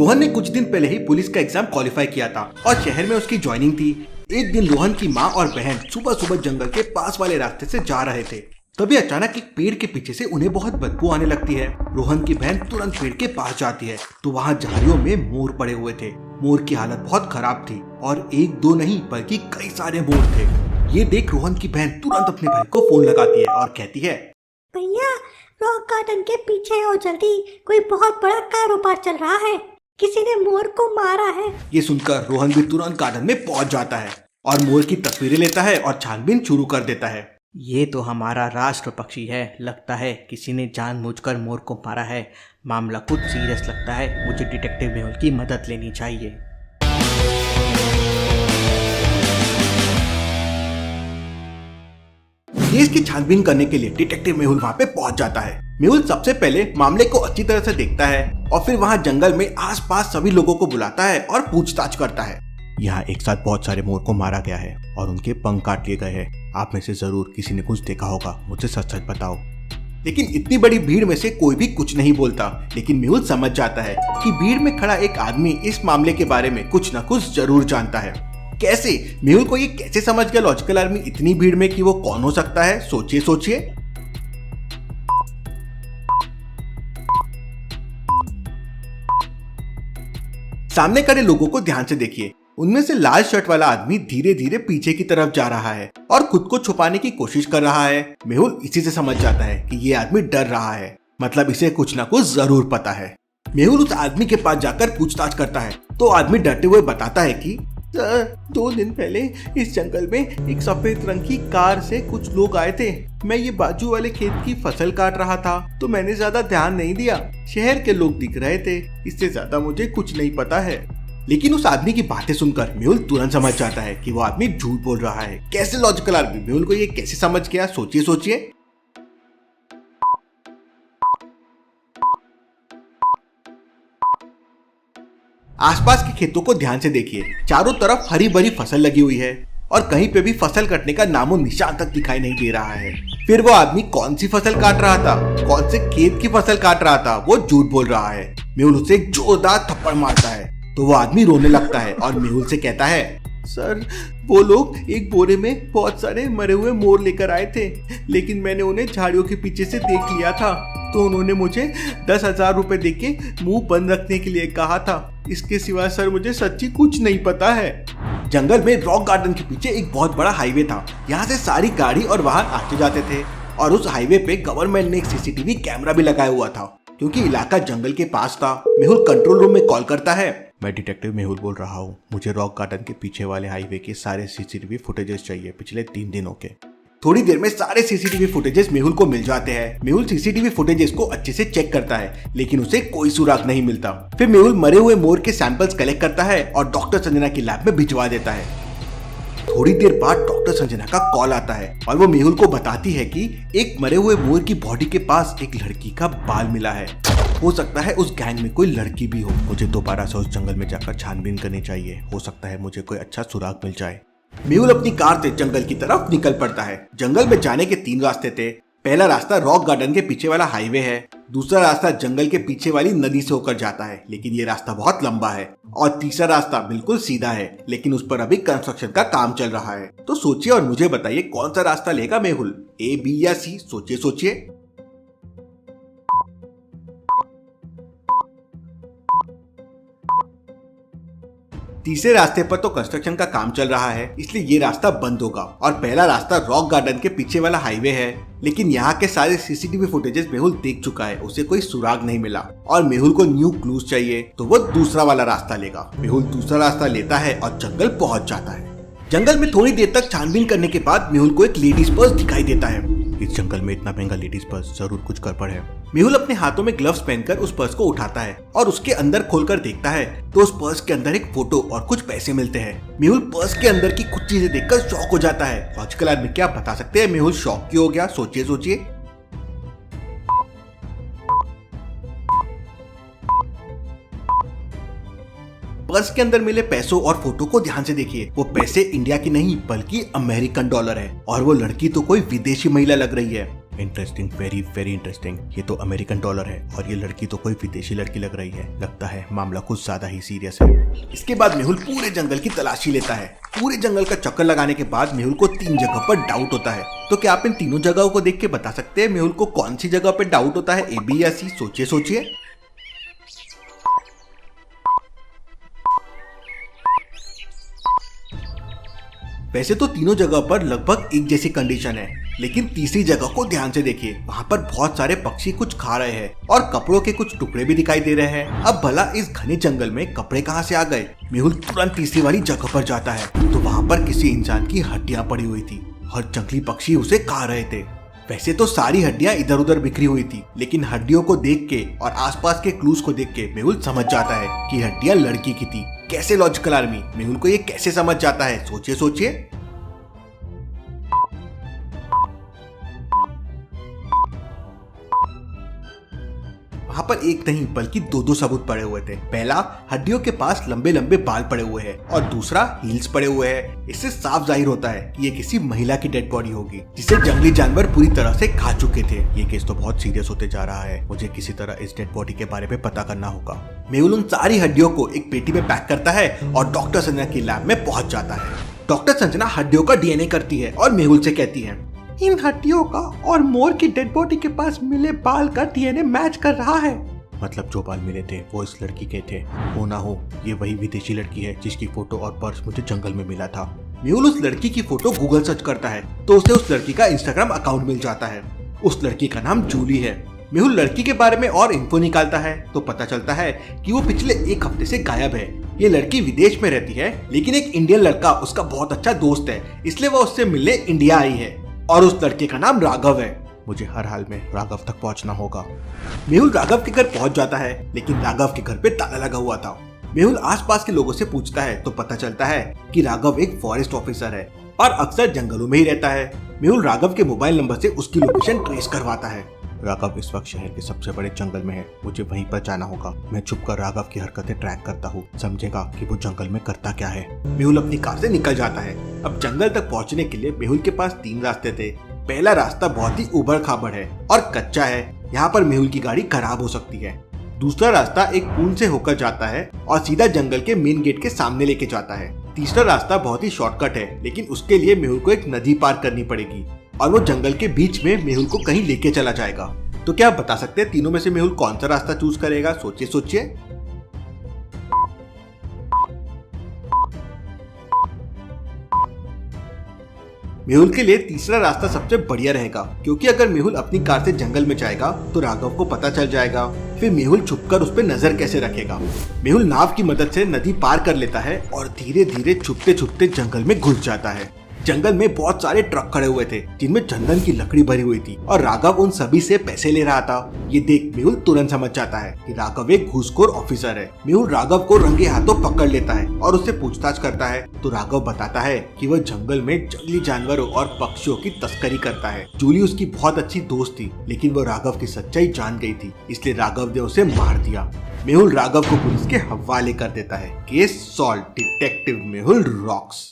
रोहन ने कुछ दिन पहले ही पुलिस का एग्जाम क्वालिफाई किया था और शहर में उसकी ज्वाइनिंग थी। एक दिन रोहन की माँ और बहन सुबह सुबह जंगल के पास वाले रास्ते से जा रहे थे। तभी अचानक एक पेड़ के पीछे से उन्हें बहुत बदबू आने लगती है। रोहन की बहन तुरंत पेड़ के पास जाती है तो वहाँ झाड़ियों में मोर पड़े हुए थे। मोर की हालत बहुत खराब थी और एक दो नहीं बल्कि कई सारे मोर थे। ये देख रोहन की बहन तुरंत अपने भाई को फोन लगाती है और कहती है, भैया रॉक गार्डन के पीछे आओ जल्दी, कोई बहुत बड़ा कारोबार चल रहा है, किसी ने मोर को मारा है। ये सुनकर रोहन भी तुरंत गार्डन में पहुंच जाता है और मोर की तस्वीरें लेता है और छानबीन शुरू कर देता है। ये तो हमारा राष्ट्र पक्षी है, लगता है किसी ने जानबूझकर मोर को मारा है। मामला कुछ सीरियस लगता है, मुझे डिटेक्टिव मेहुल की मदद लेनी चाहिए। केस की छानबीन करने के लिए डिटेक्टिव मेहुल वहाँ पे पहुंच जाता है। मेहुल सबसे पहले मामले को अच्छी तरह से देखता है और फिर वहाँ जंगल में आसपास सभी लोगों को बुलाता है और पूछताछ करता है। यहाँ एक साथ बहुत सारे मोर को मारा गया है और उनके पंख काट लिए गए हैं। आप में से जरूर किसी ने कुछ देखा होगा, मुझे सच सच बताओ। लेकिन इतनी बड़ी भीड़ में से कोई भी कुछ नहीं बोलता। लेकिन मेहुल समझ जाता है कि भीड़ में खड़ा एक आदमी इस मामले के बारे में कुछ न कुछ जरूर जानता है। कैसे? मेहुल को ये कैसे समझ गया लॉजिकल आर्मी इतनी भीड़ में कि वो कौन हो सकता है? सोचिए सोचिए। सामने खड़े लोगों को ध्यान से देखिए। उनमें से लाल शर्ट वाला आदमी धीरे धीरे पीछे की तरफ जा रहा है और खुद को छुपाने की कोशिश कर रहा है। मेहुल इसी से समझ जाता है कि ये आदमी डर रहा है, मतलब इसे कुछ ना कुछ जरूर पता है। मेहुल उस आदमी के पास जाकर पूछताछ करता है तो आदमी डरते हुए बताता है कि सर, 2 दिन पहले इस जंगल में एक सफेद रंग की कार से कुछ लोग आए थे। मैं ये बाजू वाले खेत की फसल काट रहा था तो मैंने ज्यादा ध्यान नहीं दिया। शहर के लोग दिख रहे थे, इससे ज्यादा मुझे कुछ नहीं पता है। लेकिन उस आदमी की बातें सुनकर मेहुल तुरंत समझ जाता है कि वो आदमी झूठ बोल रहा है। कैसे लॉजिकल आदमी मेहुल को ये कैसे समझ गया? सोचिए सोचिए। आसपास के खेतों को ध्यान से देखिए। चारों तरफ हरी भरी फसल लगी हुई है और कहीं पे भी फसल कटने का नामो निशान तक दिखाई नहीं दे रहा है। फिर वो आदमी कौन सी फसल काट रहा था, कौन से खेत की फसल काट रहा था, वो झूठ बोल रहा है। मेहुल उसे एक जोरदार थप्पड़ मारता है तो वो आदमी रोने लगता है और मेहुल से कहता है, सर वो लोग एक बोरे में बहुत सारे मरे हुए मोर लेकर आए थे, लेकिन मैंने उन्हें झाड़ियों के पीछे से देख लिया था तो उन्होंने मुझे 10,000 रुपए देके मुंह बंद रखने के लिए कहा था। इसके सिवा सर मुझे सच्ची कुछ नहीं पता है। जंगल में रॉक गार्डन के पीछे एक बहुत बड़ा हाईवे था। यहाँ से सारी गाड़ी और वाहन आते जाते थे और उस हाईवे पे गवर्नमेंट ने एक सीसीटीवी कैमरा भी लगाया हुआ था क्योंकि इलाका जंगल के पास था। मेहुल कंट्रोल रूम में कॉल करता है, मैं डिटेक्टिव मेहुल बोल रहा हूँ, मुझे रॉक गार्डन के पीछे वाले हाईवे के सारे सीसीटीवी फुटेजेस चाहिए पिछले 3 दिनों के। थोड़ी देर में सारे सीसीटीवी फुटेजेस मेहुल को मिल जाते हैं। मेहुल सीसीटीवी फुटेजेस को अच्छे से चेक करता है लेकिन उसे कोई सुराग नहीं मिलता। फिर मेहुल मरे हुए मोर के सैंपल्स कलेक्ट करता है और डॉक्टर संजना की लैब में भिजवा देता है। थोड़ी देर बाद डॉक्टर संजना का कॉल आता है और वो मेहुल को बताती है कि एक मरे हुए मोर की बॉडी के पास एक लड़की का बाल मिला है। हो सकता है उस गैंग में कोई लड़की भी हो। मुझे दोबारा से उस जंगल में जाकर छानबीन करनी चाहिए, हो सकता है मुझे कोई अच्छा सुराग मिल जाए। मेहुल अपनी कार से जंगल की तरफ निकल पड़ता है। जंगल में जाने के 3 रास्ते थे। पहला रास्ता रॉक गार्डन के पीछे वाला हाईवे है, दूसरा रास्ता जंगल के पीछे वाली नदी से होकर जाता है लेकिन ये रास्ता बहुत लंबा है, और तीसरा रास्ता बिल्कुल सीधा है लेकिन उस पर अभी कंस्ट्रक्शन का काम चल रहा है। तो सोचिए और मुझे बताइए कौन सा रास्ता लेगा मेहुल, A, B या C? सोचिए सोचिए। तीसरे रास्ते पर तो कंस्ट्रक्शन का काम चल रहा है इसलिए ये रास्ता बंद होगा, और पहला रास्ता रॉक गार्डन के पीछे वाला हाईवे है। लेकिन यहाँ के सारे सीसीटीवी फुटेजेस मेहुल देख चुका है, उसे कोई सुराग नहीं मिला और मेहुल को न्यू क्लूज चाहिए तो वो दूसरा वाला रास्ता लेगा। मेहुल दूसरा रास्ता लेता है और जंगल पहुंच जाता है। जंगल में थोड़ी देर तक छानबीन करने के बाद मेहुल को एक लेडीज पर्स दिखाई देता है। इस जंगल में इतना महंगा लेडीज पर्स, जरूर कुछ गड़बड़ है। मेहुल अपने हाथों में ग्लव्स पहनकर उस पर्स को उठाता है और उसके अंदर खोलकर देखता है तो उस पर्स के अंदर एक फोटो और कुछ पैसे मिलते हैं। मेहुल पर्स के अंदर की कुछ चीजें देखकर शॉक हो जाता है। लॉजिकल आदमी क्या बता सकते हैं मेहुल शॉक क्यों हो गया? सोचिए सोचिए। पर्स के अंदर मिले पैसों और फोटो को ध्यान से देखिए। वो पैसे इंडिया की नहीं बल्कि अमेरिकन डॉलर है और वो लड़की तो कोई विदेशी महिला लग रही है। Interesting, very very interesting. ये तो अमेरिकन डॉलर है और ये लड़की तो कोई विदेशी लड़की लग रही है। लगता है मामला कुछ ज्यादा ही सीरियस है। इसके बाद मेहुल पूरे जंगल की तलाशी लेता है। पूरे जंगल का चक्कर लगाने के बाद मेहुल को 3 जगह पर डाउट होता है। तो क्या आप इन तीनों जगहों को देख के बता सकते हैं मेहुल को कौन सी जगह पर डाउट होता है, ए, बी या सी? सोचिए सोचिए। वैसे तो तीनों जगह पर लगभग एक जैसी कंडीशन है, लेकिन तीसरी जगह को ध्यान से देखिए। वहाँ पर बहुत सारे पक्षी कुछ खा रहे हैं और कपड़ों के कुछ टुकड़े भी दिखाई दे रहे हैं। अब भला इस घने जंगल में कपड़े कहाँ से आ गए? मेहुल तुरंत तीसरी वाली जगह पर जाता है तो वहाँ पर किसी इंसान की हड्डियाँ पड़ी हुई थी और जंगली पक्षी उसे खा रहे थे। वैसे तो सारी हड्डियां इधर उधर बिखरी हुई थी, लेकिन हड्डियों को देख के और आसपास के क्लूज को देख के मेहुल समझ जाता है कि हड्डियां लड़की की थी। कैसे लॉजिकल आर्मी, मेहुल को ये कैसे समझ जाता है? सोचिए सोचिए। वहाँ पर एक नहीं बल्कि दो सबूत पड़े हुए थे। पहला, हड्डियों के पास लंबे लंबे बाल पड़े हुए हैं और दूसरा, हील्स पड़े हुए हैं। इससे साफ जाहिर होता है कि ये किसी महिला की डेड बॉडी होगी जिसे जंगली जानवर पूरी तरह से खा चुके थे। ये केस तो बहुत सीरियस होते जा रहा है। मुझे किसी तरह इस डेड बॉडी के बारे में पता करना होगा। मेहुल उन सारी हड्डियों को एक पेटी में पैक करता है और डॉक्टर संजना की लैब में पहुंच जाता है। डॉक्टर संजना हड्डियों का डीएनए करती है और मेहुल से कहती है, इन हड्डियों का और मोर की डेड बॉडी के पास मिले बाल का डीएनए मैच कर रहा है। मतलब जो बाल मिले थे वो इस लड़की के थे। हो ना हो ये वही विदेशी लड़की है जिसकी फोटो और पर्स मुझे जंगल में मिला था। मेहुल उस लड़की की फोटो गूगल सर्च करता है तो उसे उस लड़की का इंस्टाग्राम अकाउंट मिल जाता है। उस लड़की का नाम जूली है। मेहुल लड़की के बारे में और इन्फो निकालता है तो पता चलता है कि वो पिछले 1 हफ्ते से गायब है। ये लड़की विदेश में रहती है, लेकिन एक इंडियन लड़का उसका बहुत अच्छा दोस्त है, इसलिए वो उससे मिलने इंडिया आई है और उस लड़के का नाम राघव है। मुझे हर हाल में राघव तक पहुंचना होगा। मेहुल राघव के घर पहुंच जाता है, लेकिन राघव के घर पे ताला लगा हुआ था। मेहुल आसपास के लोगों से पूछता है तो पता चलता है कि राघव एक फॉरेस्ट ऑफिसर है और अक्सर जंगलों में ही रहता है। मेहुल राघव के मोबाइल नंबर से उसकी लोकेशन ट्रेस करवाता है। राघव इस वक्त शहर के सबसे बड़े जंगल में है, मुझे वहीं पर जाना होगा। मैं छुपकर राघव की हरकतें ट्रैक करता हूँ, समझेगा कि वो जंगल में करता क्या है। मेहुल अपनी कार से निकल जाता है। अब जंगल तक पहुँचने के लिए मेहुल के पास 3 रास्ते थे। पहला रास्ता बहुत ही उबड़ खाबड़ है और कच्चा है, यहाँ पर मेहुल की गाड़ी खराब हो सकती है। दूसरा रास्ता एक पुल से होकर जाता है और सीधा जंगल के मेन गेट के सामने लेके जाता है। तीसरा रास्ता बहुत ही शॉर्टकट है, लेकिन उसके लिए मेहुल को एक नदी पार करनी पड़ेगी और वो जंगल के बीच में मेहुल को कहीं लेके चला जाएगा। तो क्या आप बता सकते हैं तीनों में से मेहुल कौन सा रास्ता चूज करेगा? सोचिए सोचिए। मेहुल के लिए तीसरा रास्ता सबसे बढ़िया रहेगा, क्योंकि अगर मेहुल अपनी कार से जंगल में जाएगा तो राघव को पता चल जाएगा। फिर मेहुल छुपकर उस पर नजर कैसे रखेगा? मेहुल नाव की मदद से नदी पार कर लेता है और धीरे धीरे छुपते छुपते जंगल में घुस जाता है। जंगल में बहुत सारे ट्रक खड़े हुए थे जिनमें चंदन की लकड़ी भरी हुई थी और राघव उन सभी से पैसे ले रहा था। ये देख मेहुल तुरंत समझ जाता है कि राघव एक घूसखोर ऑफिसर है। मेहुल राघव को रंगे हाथों पकड़ लेता है और उससे पूछताछ करता है तो राघव बताता है कि वह जंगल में जंगली जानवरों और पक्षियों की तस्करी करता है। जूली उसकी बहुत अच्छी दोस्त थी, लेकिन वो राघव की सच्चाई जान गई थी, इसलिए राघव ने उसे मार दिया। मेहुल राघव को पुलिस के हवाले कर देता है। Case solve, detective Mehul rocks.